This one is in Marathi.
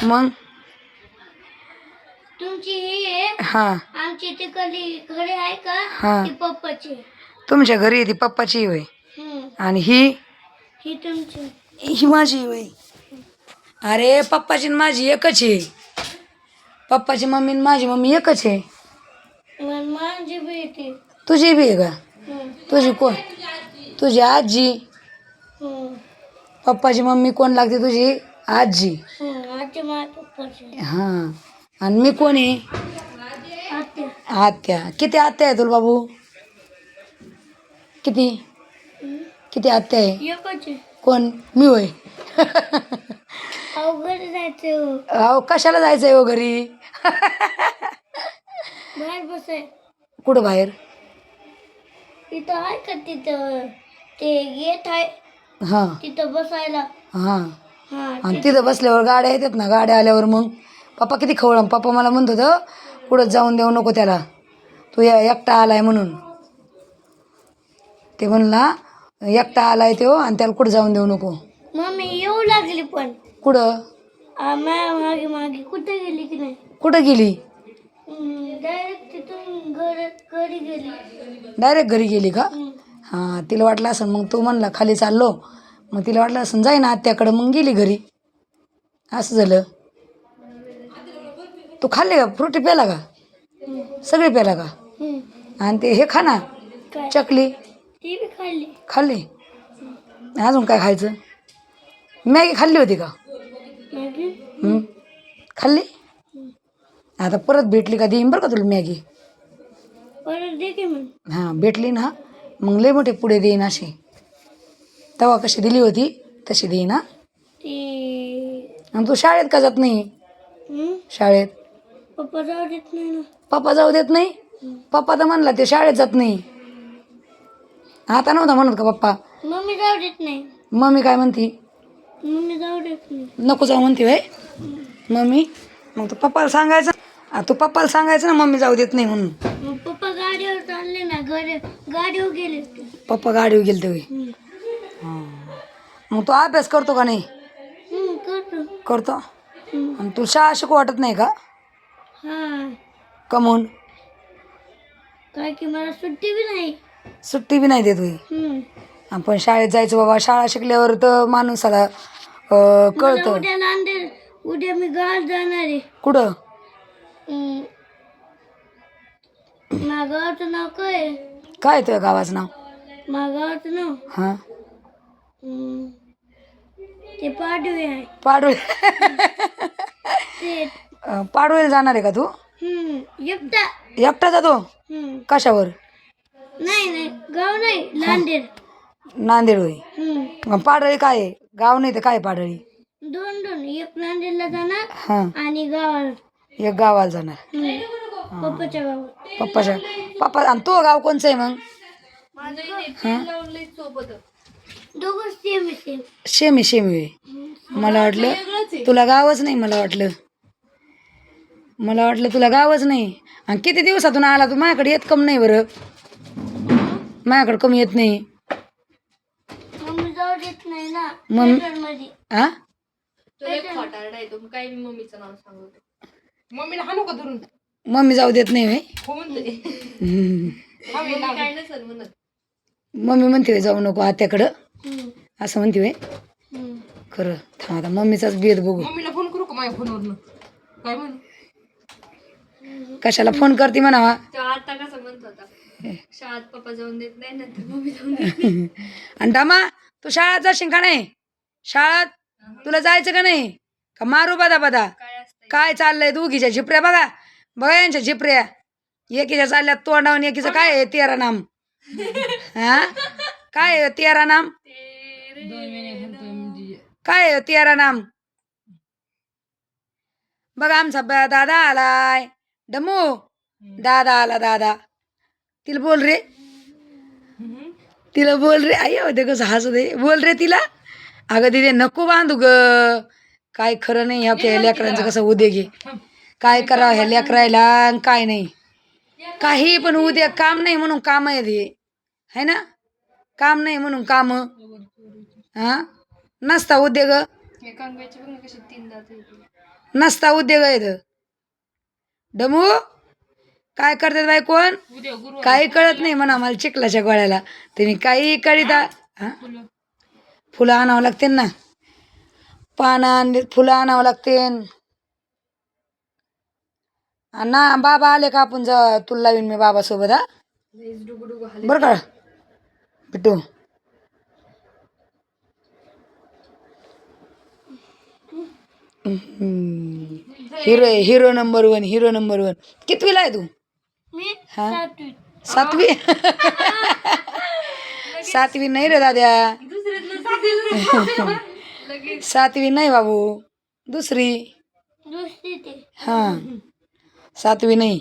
मग तुमची ही आहे हा आमची तिकडली घरी आहे का हा ती पप्पाची तुमच्या घरी ती पप्पाची होय आणि ही तुमची ही माझी होय. अरे पप्पाची आणि माझी एकच आहे. पप्पाची मम्मी आणि माझी मम्मी एकच आहे. माझी बी येते. तुझी बी आहे का? तुझी कोण? तुझी आजी. पप्पाची मम्मी कोण लागते? तुझी आजी. आजी माझ्या पप्पाची. हां आणि मी कोण आहे? आत्या. आत्या. किती आत्या आहे तुला बाबू? किती किती आत्या आहे? एकच आहे. कोण? मी होय. घरी जायचं. अहो कशाला जायचं आहे हो घरी? बाहेर बसाय. कुठं बाहेर? तिथं आहे का तिथं ते गेट आहे. हां तिथं बसायला. हां हा आणि तिथं बसल्यावर गाड्या येतात ना. गाड्या आल्यावर मग पप्पा किती खवळम. पप्पा मला म्हणत होतं कुठं जाऊन देऊ नको त्याला, तू एकटा आलाय म्हणून. ते म्हणला एकटा आलाय तो आणि त्याला कुठं जाऊन देऊ नको. मम्मी येऊ लागली पण. कुठं? मागे मागे कुठे गेली की नाही? कुठं गेली? डायरेक्ट तिथून घरी गेली. डायरेक्ट घरी गेली का? हां तिला वाटलं असं मग तू म्हणला खाली चाललो, मग तिला वाटलं असं जाई ना आत्याकडं, मग गेली घरी. असं झालं. तू खाल्ली का? फ्रुटी प्याला का? सगळी प्याला का? आणि ते हे खा ना चकली. ती बी खाल्ली. खाल्ली. अजून काय खायचं? मॅगी खाल्ली होती का? खाल्ली. आता परत भेटली का देईन बरं का तुला मॅगी. परत दे की मग. हां भेटली ना मग लय मोठे पुढे देईन अशी. तेव्हा कशी दिली होती तशी देईन. हा आणि तू शाळेत का जात नाही? शाळेत पप्पा जाऊ देत नाही ना. पप्पा जाऊ देत नाही? पप्पा तर म्हणला ते शाळेत जात नाही. आता नव्हता म्हणत का पप्पा? मम्मी जाऊ देत नाही. मम्मी काय म्हणती? मम्मी जाऊ देत नाही. नको जाऊ म्हणते भाई मम्मी. मग तू पप्पाला सांगायचं. तू पप्पाला सांगायचं ना मम्मी जाऊ देत नाही म्हणून. मग पप्पा गाडीवर चालले ना. गाडीवर गेले. पप्पा गाडीवर गेले होय. मग तू अभ्यास करतो का नाही? करतो. आणि तू शाळा शिकू वाटत नाही का? कमून? काय की मला सुट्टी बी नाही. सुट्टी बी नाही देत होई. आपण शाळेत जायचं बाबा. शाळा शिकल्यावर तर माणसाला कळतं. उद्या नांदेड. उद्या मी गावात जाणार आहे. कुठं? माझ्या गावाचं नाव काय आहे? काय तुझ्या गावाचं नाव? माझ्या गावाचं नाव हां ते पाडवे आहे. पाडोळी. ते पाडोळीला जाणार आहे का तू? एकटा. एकटा जातो? कशावर? नाही गाव नाही. नांदेड. नांदेड होई. पाडळी काय आहे? गाव नाही तर काय पाडळी? दोन एक नांदेडला जाणार हां आणि गावाला. एक गावाला जाणार. पप्पाच्या गावात. पप्पाच्या पप्पा. आणि तो गाव कोणचं आहे मग? दोघं सेम सेम. शेमी शेमी होय. मला वाटलं तुला गावच नाही. मला वाटलं तुला गावच नाही. आणि किती दिवसातून आला तू? माझ्याकडे येत कम नाही बरं. माझ्याकडे कमी येत नाही. मम्मी जाऊ देत नाही ना. मम्मी हा मम्मी जाऊ देत नाही होय. मम्मी म्हणते जाऊ नको आत्याकडं असं म्हणते होय. खरं थांब आता मम्मीचाच बेद बघू. फोन करू का माझ्या फोनवरून? काय म्हण? कशाला फोन करते म्हणावा? आता कसं म्हणत होता शाळेत पप्पा जाऊन देत नाही नंतर मम्मी जाऊन देत. आणि दामा तू शाळेत जाशील का नाही? शाळेत तुला जायचं का नाही? का मारू बदा बदा? काय चाललंय दोघीच्या झिपऱ्या बघा. बघा यांच्या झिपऱ्या. एकीच्या चालल्यात तोंडावून. एकीचं काय आहे 13 नाम? हा काय आहे 13 नाम? काय आहे 13 नाम? बघा आमचा दादा आलाय. डमू दादा आला. दादा तिला बोल रे. तिला बोल रे. आई होते कसं हसू दे. बोल रे तिला. अगं दिदे नको बांधू ग. काय खरं नाही ह्या लेकरांचं कसं उद्या घे. काय करावं ह्या लेकरायला काय नाही. काही पण उद्या काम नाही म्हणून काम आहे ते है ना. काम नाही म्हणून काम हा नसता उद्या ग. नसता उद्योग आहे डमू काय करतात बाई कोण उद्या गुरुवार काही कळत नाही म्हणा मला चिखलाच्या गोळ्याला तुम्ही काही करीता हा? फुलं. फुलं आणावं लागते ना फुलं आणावं लागते ना बाबा आले का आपण तुला लावीन मी बाबासोबत हा लईच डुगडुग हाले. बरं का Bittu hero number 1 hero number 1 कितवीला आहे तू मी हा 7वी. 7वी 7वी नाही रे दाद्या लगेच 7वी नाही बाबू दुसरी दुसरी ते हा 7वी नाही